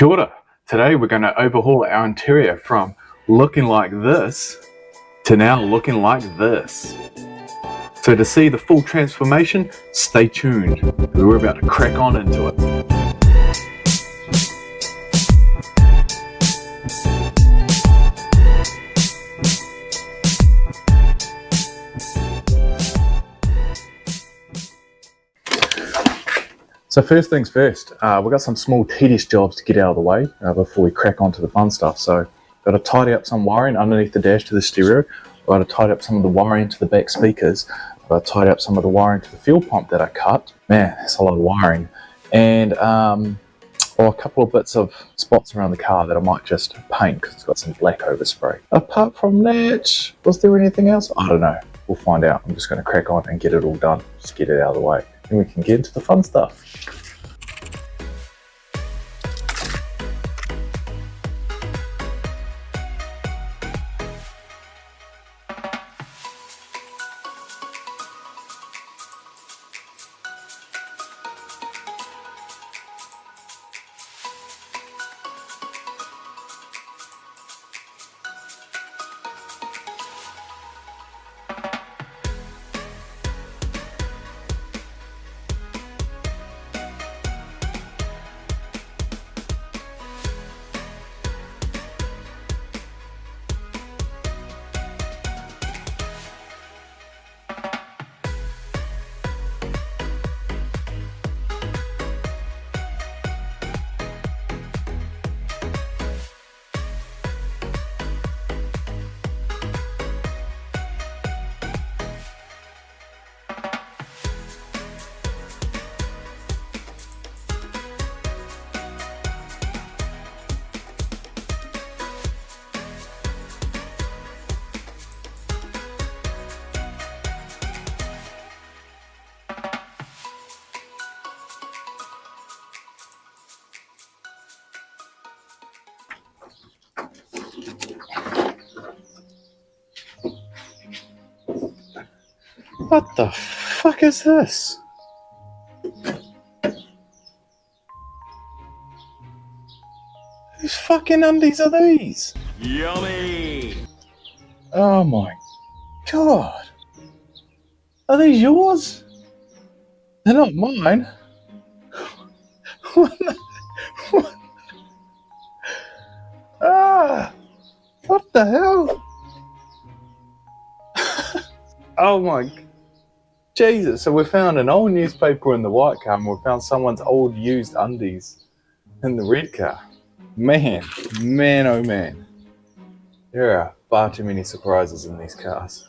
Kia ora. Today we're going to overhaul our interior from looking like this to now looking like this. So to see the full transformation, stay tuned. We're about to crack on into it. So first things first, we've got some small tedious jobs to get out of the way before we crack on to the fun stuff. So got to tidy up some wiring underneath the dash to the stereo. Got to tidy up some of the wiring to the back speakers. Got to tidy up some of the wiring to the fuel pump that I cut. Man, that's a lot of wiring. And a couple of bits of spots around the car that I might just paint because it's got some black overspray. Apart from that, was there anything else? I don't know. We'll find out. I'm just going to crack on and get it all done. Just get it out of the way. And we can get into the fun stuff. What the fuck is this? Whose fucking undies are these? Yummy! Oh my god. Are these yours? They're not mine. What the, what? What the hell? Oh my Jesus, so we found an old newspaper in the white car and we found someone's old used undies in the red car. Man, oh man. There are far too many surprises in these cars.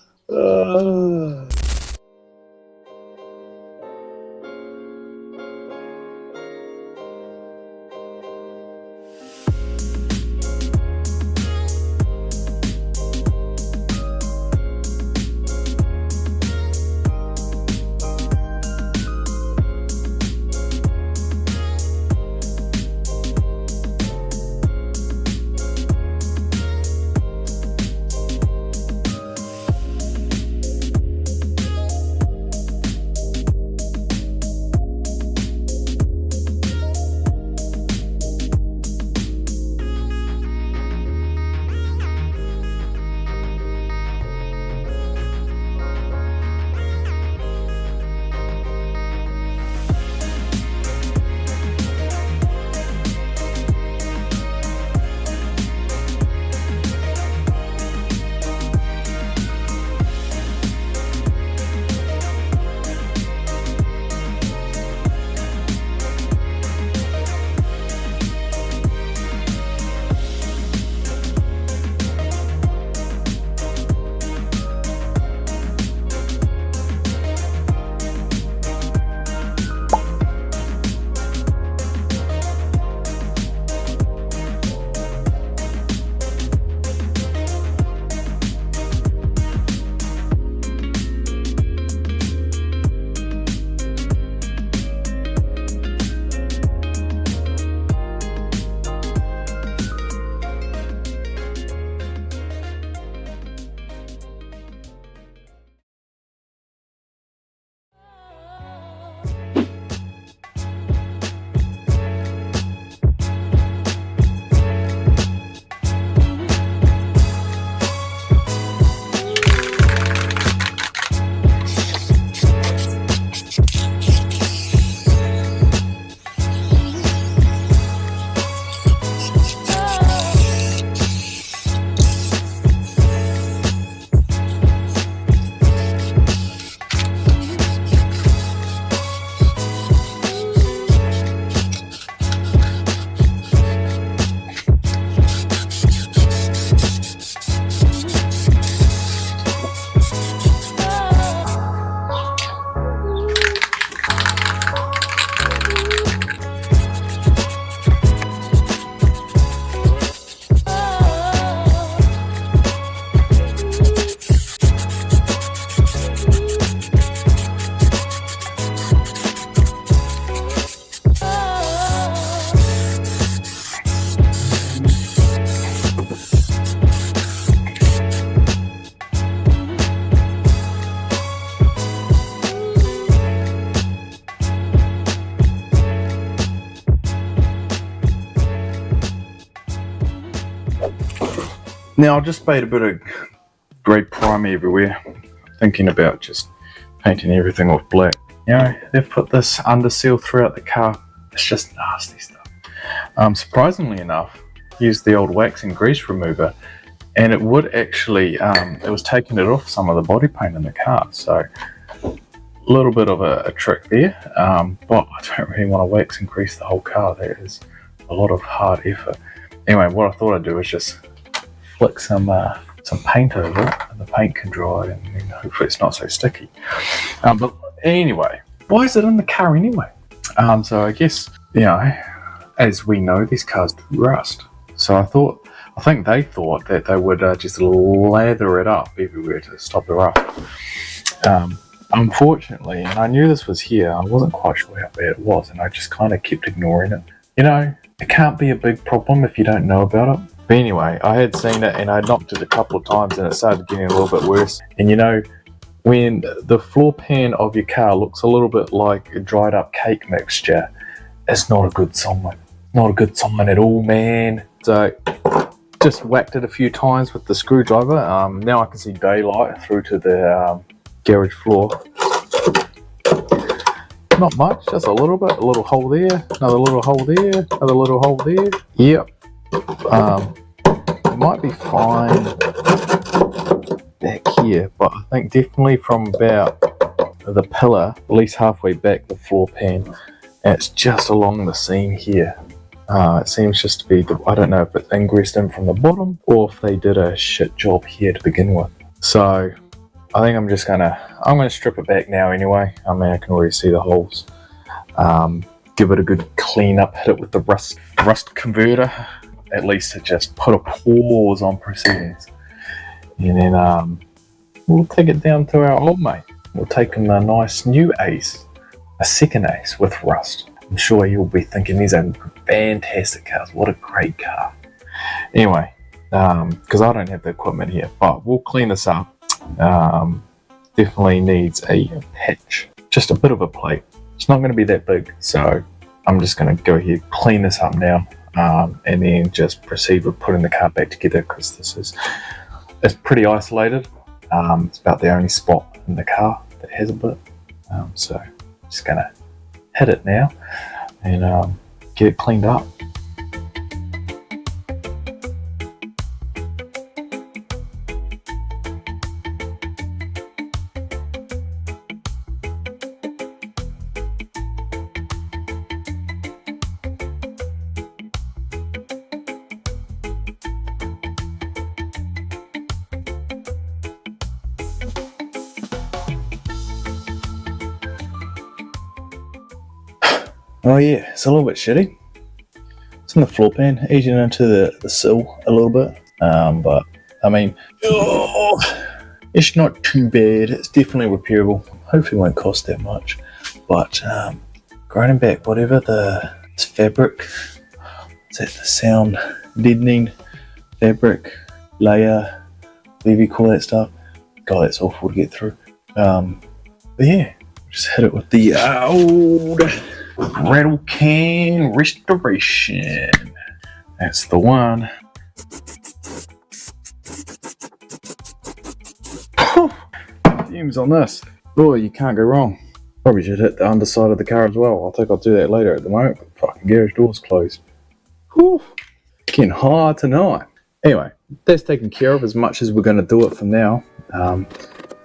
Now I just sprayed a bit of grey primer everywhere, thinking about just painting everything with black. You know, they've put this under seal throughout the car. It's just nasty stuff. Surprisingly enough, used the old wax and grease remover, and it would actually, it was taking it off some of the body paint in the car. So a little bit of a trick there, but I don't really want to wax and grease the whole car. That is a lot of hard effort. Anyway, what I thought I'd do is just flick some paint over it, and the paint can dry, and then hopefully it's not so sticky. But anyway, why is it in the car anyway? So I guess, you know, as we know, these cars do rust. So I think they thought that they would just lather it up everywhere to stop the rust. Unfortunately, and I knew this was here, I wasn't quite sure how bad it was, and I just kind of kept ignoring it. You know, it can't be a big problem if you don't know about it. But anyway, I had seen it and I knocked it a couple of times and it started getting a little bit worse. And you know, when the floor pan of your car looks a little bit like a dried up cake mixture, it's not a good sign. Not a good sign at all, man. So just whacked it a few times with the screwdriver. Now I can see daylight through to the garage floor. Not much, just a little bit. A little hole there, another little hole there, another little hole there. Yep. It might be fine back here, but I think definitely from about the pillar, at least halfway back the floor pan, and it's just along the seam here. It seems just to be, I don't know if it's ingressed in from the bottom or if they did a shit job here to begin with. So I think I'm gonna strip it back now anyway. I mean, I can already see the holes. Give it a good clean up, hit it with the rust converter. At least to just put a pause on proceedings. And then we'll take it down to our old mate. We'll take him a nice new Ace, a second Ace with rust. I'm sure you'll be thinking these are fantastic cars. What a great car. Anyway, because I don't have the equipment here, but we'll clean this up. Definitely needs a patch, just a bit of a plate. It's not going to be that big, so I'm just going to go ahead, clean this up now. And then just proceed with putting the car back together, because it's pretty isolated. It's about the only spot in the car that has a bit. So just gonna hit it now and get it cleaned up. Oh yeah, it's a little bit shitty. It's in the floor pan, eating into the sill a little bit. But I mean, it's not too bad. It's definitely repairable. Hopefully it won't cost that much. But grinding back whatever this fabric, is that the sound deadening fabric layer, whatever you call that stuff. God, that's awful to get through. But yeah, just hit it with the old rattle can restoration. That's the one. Fumes on this. Boy, you can't go wrong. Probably should hit the underside of the car as well. I think I'll do that later. At the moment, the fucking garage door's closed. Whew. Getting hard tonight. Anyway, that's taken care of as much as we're going to do it for now.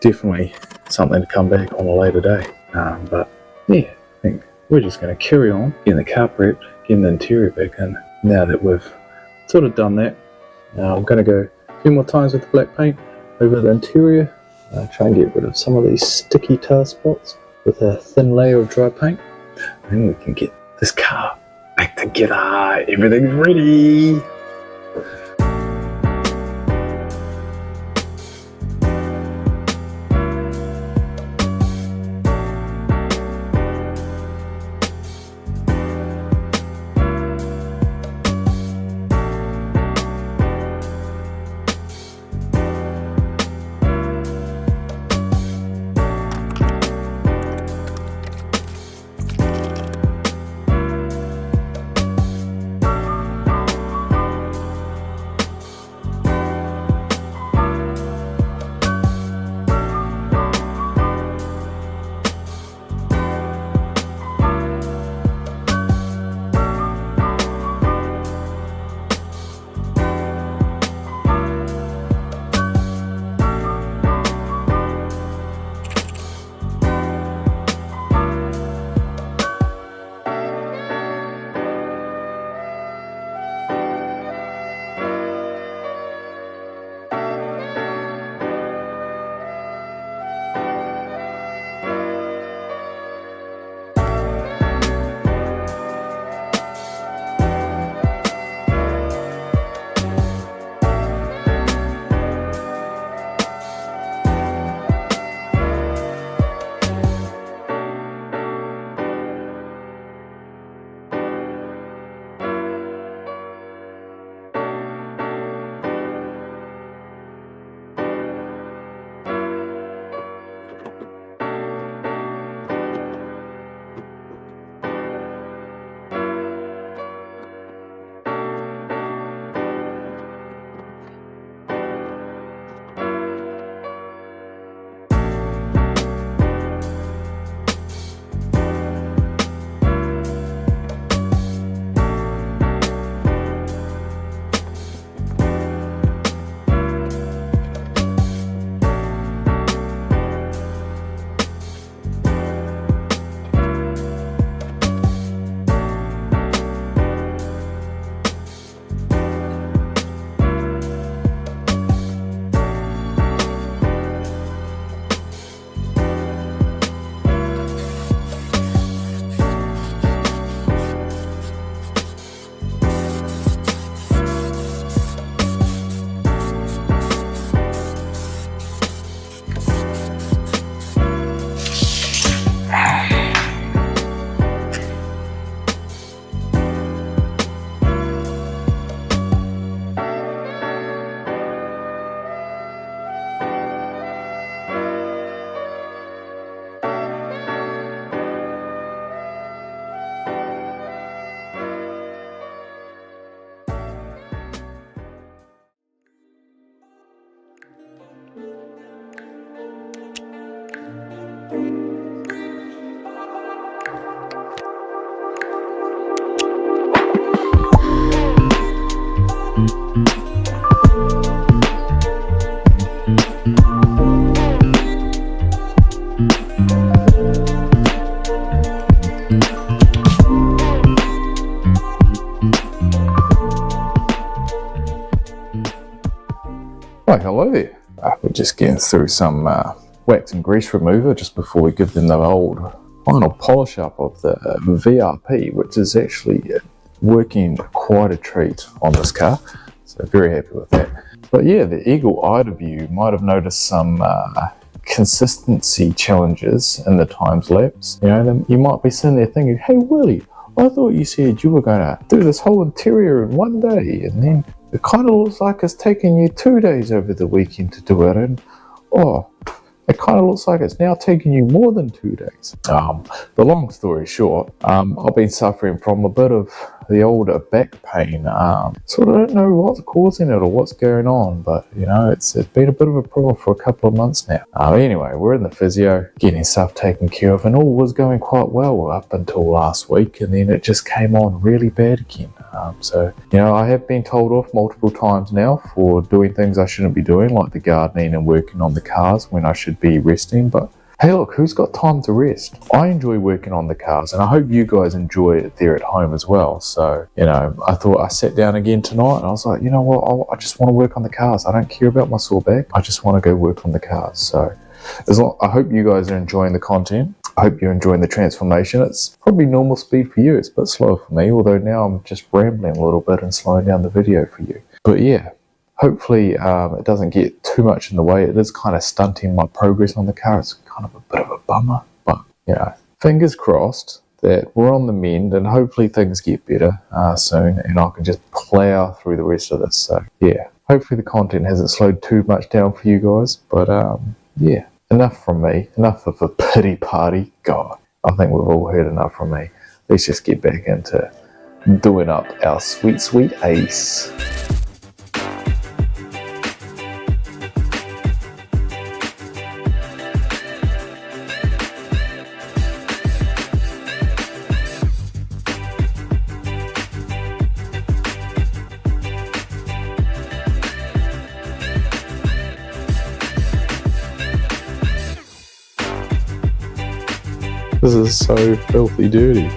Definitely something to come back on a later day. But yeah, I think we're just going to carry on getting the car prepped, getting the interior back in. Now that we've sort of done that, I'm going to go a few more times with the black paint over the interior. Try and get rid of some of these sticky tar spots with a thin layer of dry paint. And we can get this car back together. Everything's ready. Oh, hello there. We're just getting through some wax and grease remover just before we give them the old final polish up of the VRP, which is actually working quite a treat on this car. So very happy with that. But yeah, the eagle-eyed of you might have noticed some consistency challenges in the times lapse. You know, you might be sitting there thinking, hey Willie, I thought you said you were going to do this whole interior in one day, and then it kind of looks like it's taking you 2 days over the weekend to do it, and oh, it kind of looks like it's now taking you more than 2 days. The long story short, I've been suffering from a bit of the old back pain. Sort of don't know what's causing it or what's going on, but you know, it's been a bit of a problem for a couple of months now. Anyway, we're in the physio, getting stuff taken care of, and all was going quite well up until last week, and then it just came on really bad again. So, you know, I have been told off multiple times now for doing things I shouldn't be doing, like the gardening and working on the cars when I should be resting, but hey look, who's got time to rest? I enjoy working on the cars, and I hope you guys enjoy it there at home as well. So, you know, I thought I sat down again tonight and I was like, you know what, I just want to work on the cars. I don't care about my sore back. I just want to go work on the cars. So I hope you guys are enjoying the content. I hope you're enjoying the transformation. It's probably normal speed for you. It's a bit slower for me, although now I'm just rambling a little bit and slowing down the video for you. But yeah, hopefully it doesn't get too much in the way. It is kind of stunting my progress on the car. It's kind of a bit of a bummer, but you know, fingers crossed that we're on the mend and hopefully things get better soon and I can just plow through the rest of this. So yeah, hopefully the content hasn't slowed too much down for you guys, but yeah, enough from me, enough of a pity party. God, I think we've all heard enough from me. Let's just get back into doing up our sweet, sweet Ace. This is so filthy dirty.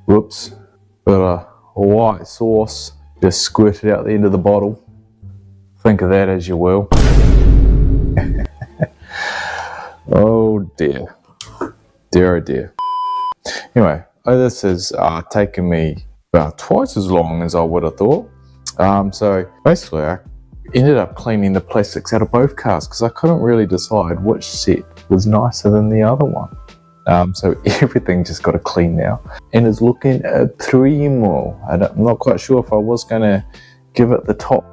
Whoops, got a white sauce just squirted out the end of the bottle. Think of that as you will. Oh dear. Dear oh dear. Anyway, this has taken me about twice as long as I would have thought. So basically I ended up cleaning the plastics out of both cars because I couldn't really decide which set was nicer than the other one. So everything just got a clean now and is looking primo. I'm not quite sure if I was going to give it the top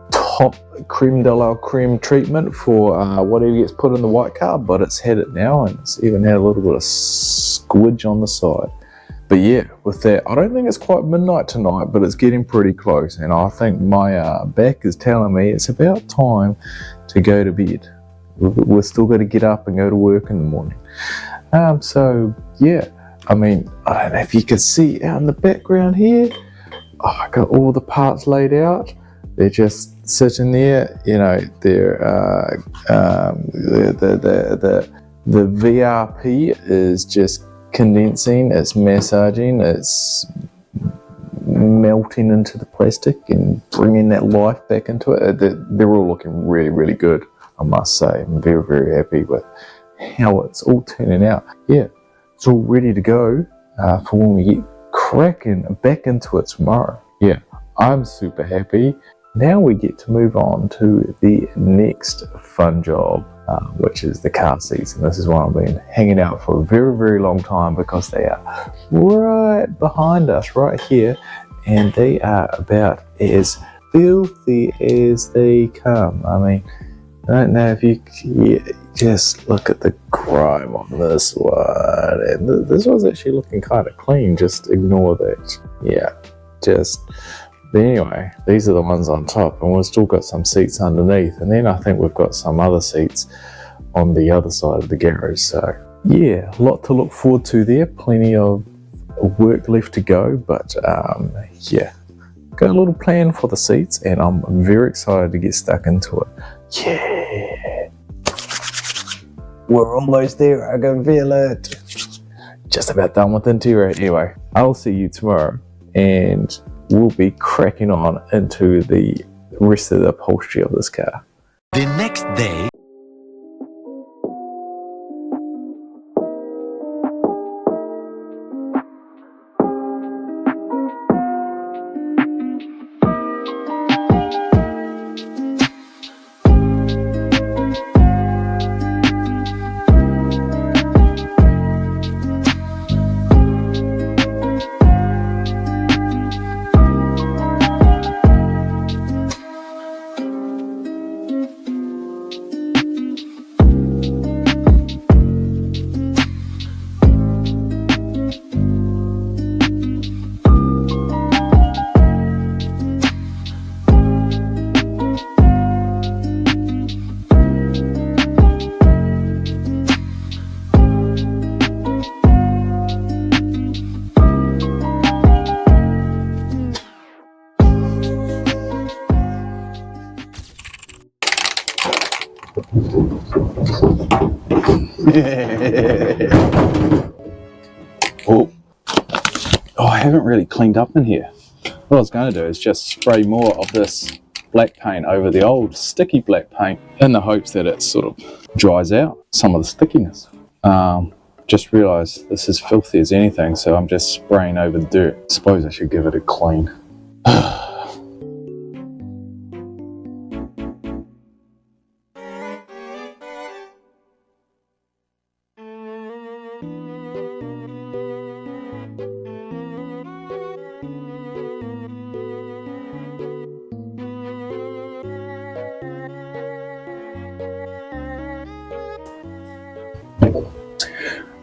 creme de la creme treatment for whatever gets put in the white car, but it's had it now, and it's even had a little bit of squidge on the side. But yeah, with that, I don't think it's quite midnight tonight, but it's getting pretty close, and I think my back is telling me it's about time to go to bed. We're still got to get up and go to work in the morning. So yeah, I mean, I don't know if you can see out in the background here, I got all the parts laid out. They're just sitting there, you know. They're the VRP is just condensing, it's massaging, it's melting into the plastic and bringing that life back into it. They're all looking really, really good, I must say. I'm very, very happy with how it's all turning out. Yeah, it's all ready to go for when we get cracking back into it tomorrow. Yeah, I'm super happy. Now we get to move on to the next fun job, which is the car seats. And this is one I've been hanging out for a very, very long time because they are right behind us, right here. And they are about as filthy as they come. I mean, I don't know if you just look at the grime on this one. And this one's actually looking kind of clean. Just ignore that. Yeah, But anyway, these are the ones on top, and we've still got some seats underneath, and then I think we've got some other seats on the other side of the garage. So yeah, a lot to look forward to there, plenty of work left to go, but yeah, got a little plan for the seats, and I'm very excited to get stuck into it. Yeah, we're almost there, I can feel it. Just about done with interior. Anyway, I'll see you tomorrow, and we'll be cracking on into the rest of the upholstery of this car. The next day. Oh, I haven't really cleaned up in here. What I was going to do is just spray more of this black paint over the old sticky black paint in the hopes that it sort of dries out some of the stickiness. Just realised this is filthy as anything, so I'm just spraying over the dirt. Suppose I should give it a clean.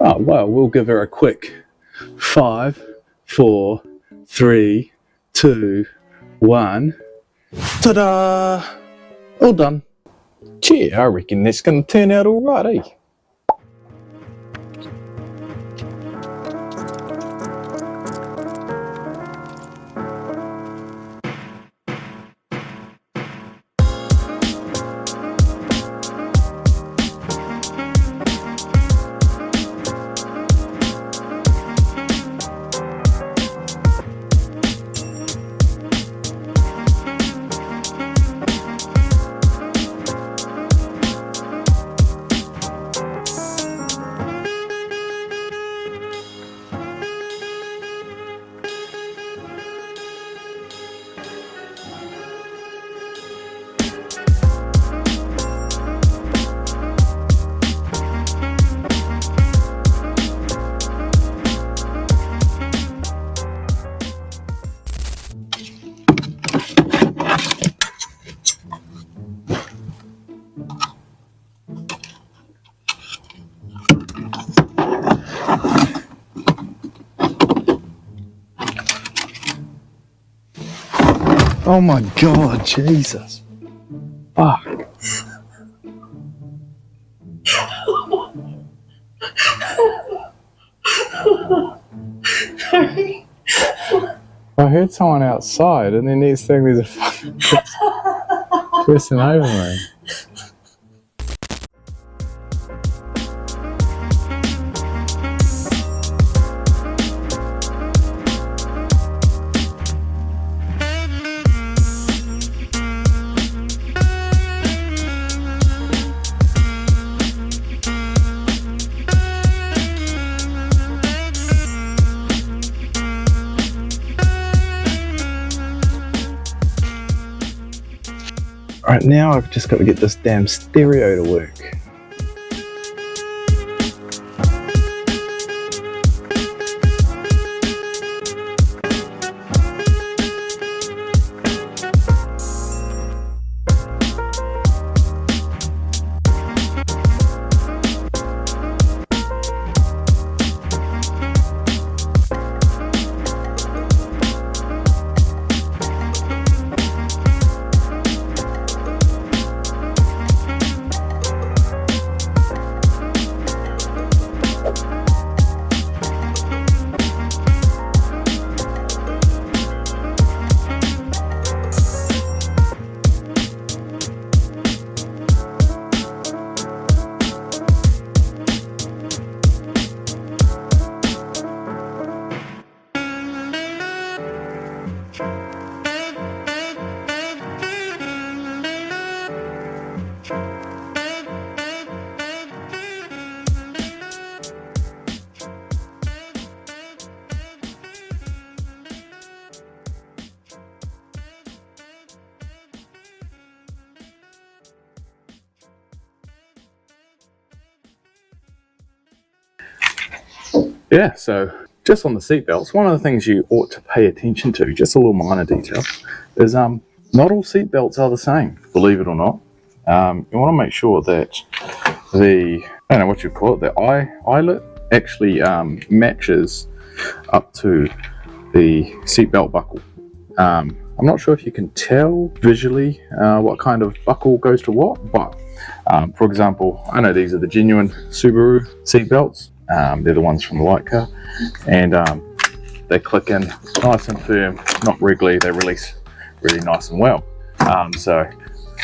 Oh, well, we'll give her a quick 5, 4, 3, 2, 1. Ta-da! All done. Gee, I reckon that's going to turn out all right, eh? Oh my God, Jesus. Fuck. I heard someone outside, and then next thing there's a fucking person over me. Right now I've just got to get this damn stereo to work. Yeah, so just on the seatbelts, one of the things you ought to pay attention to, just a little minor detail, is not all seatbelts are the same, believe it or not. You want to make sure that the, I don't know what you call it, the eyelet actually matches up to the seatbelt buckle. I'm not sure if you can tell visually what kind of buckle goes to what, but for example, I know these are the genuine Subaru seatbelts. They're the ones from the light car, and they click in nice and firm, not wriggly. They release really nice and well. So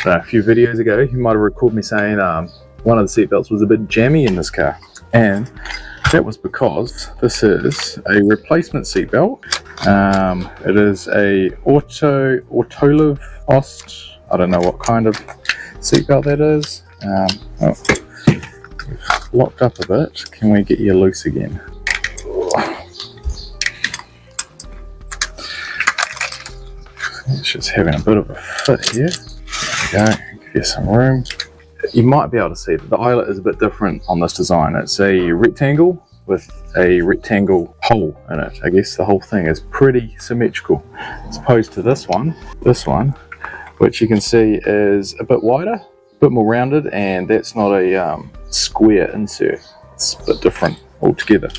a few videos ago, you might have recalled me saying one of the seatbelts was a bit jammy in this car, and that was because this is a replacement seatbelt. It is a autoliv Ost. I don't know what kind of seatbelt that is. Locked up a bit. Can we get you loose again? It's just having a bit of a fit here. There we go. Give you some room. You might be able to see that the eyelet is a bit different on this design. It's a rectangle with a rectangle hole in it. I guess the whole thing is pretty symmetrical, as opposed to this one, which you can see is a bit wider, a bit more rounded, and that's not a square insert. It's a bit different altogether.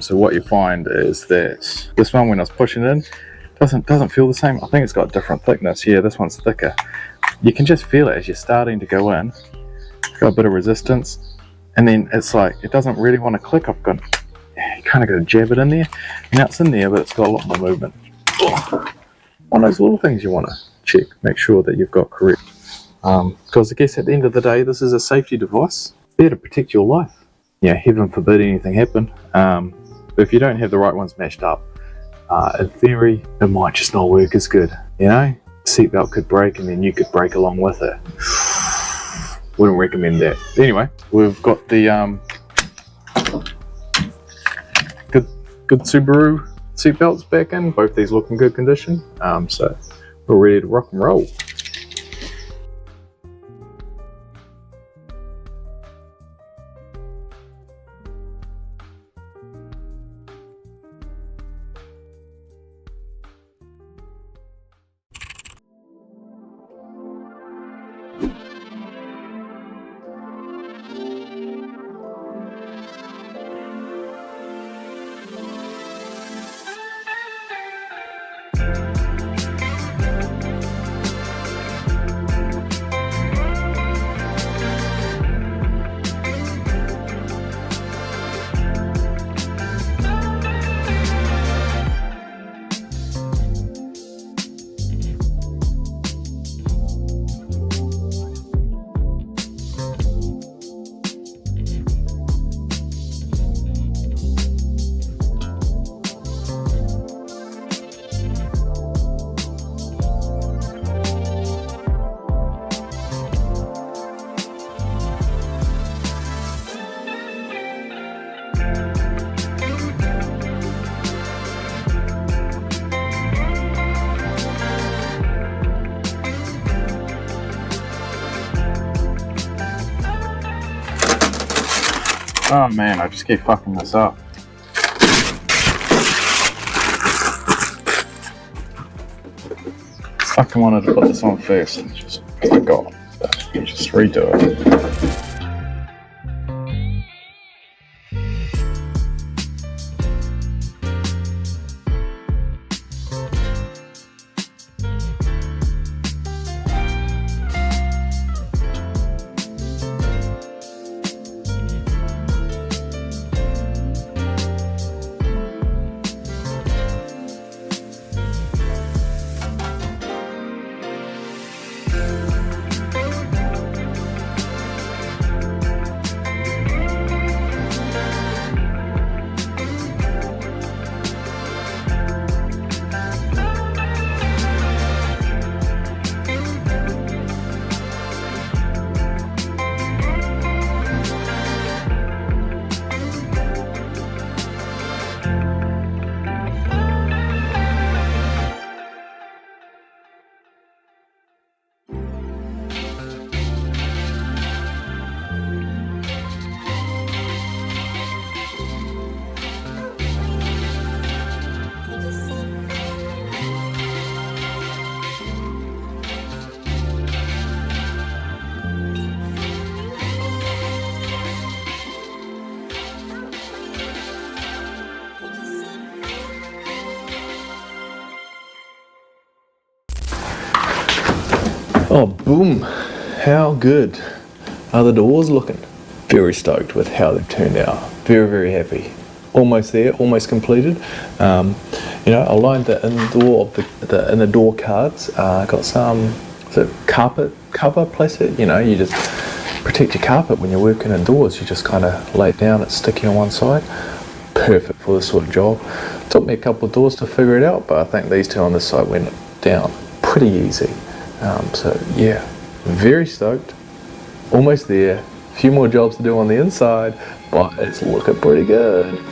So what you find is that this one, when I was pushing in, doesn't feel the same. I think it's got different thickness. Yeah, this one's thicker. You can just feel it as you're starting to go in. It's got a bit of resistance, and then it's like it doesn't really want to click. You kind of got to jab it in there. Now it's in there, but it's got a lot more movement. One of those little things you want to check, make sure that you've got correct. Because I guess at the end of the day, this is a safety device. It's there to protect your life. Yeah, heaven forbid anything happen. But if you don't have the right ones matched up, in theory, it might just not work as good. You know, seatbelt could break, and then you could break along with it. Wouldn't recommend that. Anyway, we've got the good Subaru seatbelts back in. Both these look in good condition. So we're ready to rock and roll. Oh man, I just keep fucking this up. Fucking wanted to put this on first and just forgot. Just redo it. Oh, boom. How good are the doors looking? Very stoked with how they've turned out. Very, very happy. Almost there, almost completed. You know, I lined the indoor of the inner door cards. Got some carpet cover plastic. You know, you just protect your carpet when you're working indoors. You just kind of lay it down, it's sticky on one side. Perfect for this sort of job. Took me a couple of doors to figure it out, but I think these two on this side went down pretty easy. So yeah, very stoked. Almost there. A few more jobs to do on the inside, but it's looking pretty good.